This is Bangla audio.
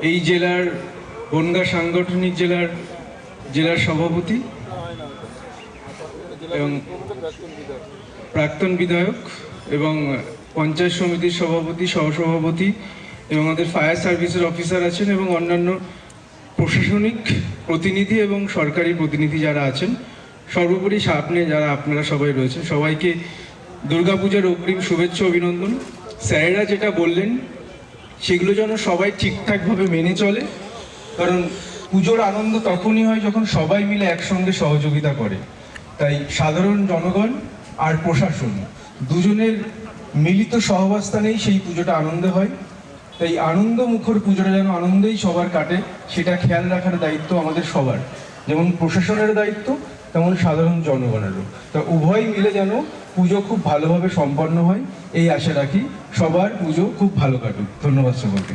এই জেলার বনগাঁ সাংগঠনিক জেলার সভাপতি এবং প্রাক্তন বিধায়ক এবং পঞ্চায়েত সমিতির সভাপতি, সহসভাপতি এবং আমাদের ফায়ার সার্ভিসের অফিসার আছেন এবং অন্যান্য প্রশাসনিক প্রতিনিধি এবং সরকারি প্রতিনিধি যারা আছেন, সর্বোপরি সামনে যারা আপনারা সবাই রয়েছেন, সবাইকে দুর্গাপূজার অগ্রিম শুভেচ্ছা অভিনন্দন। স্যারেরা যেটা বললেন সেগুলো যেন সবাই ঠিকঠাকভাবে মেনে চলে, কারণ পুজোর আনন্দ তখনই হয় যখন সবাই মিলে একসঙ্গে সহযোগিতা করে। তাই সাধারণ জনগণ আর প্রশাসন দুজনের মিলিত সহাবস্থানেই সেই পুজোটা আনন্দ হয়। তাই আনন্দ মুখর পুজোটা যেন আনন্দেই সবার কাটে, সেটা খেয়াল রাখার দায়িত্ব আমাদের সবার, যেমন প্রশাসনের দায়িত্ব তেমন সাধারণ জনগণেরও। তা উভয় মিলে যেন পুজো খুব ভালোভাবে সম্পন্ন হয় এই আশা রাখি। সবার পুজো খুব ভালো কাটুক। ধন্যবাদ সকলকে।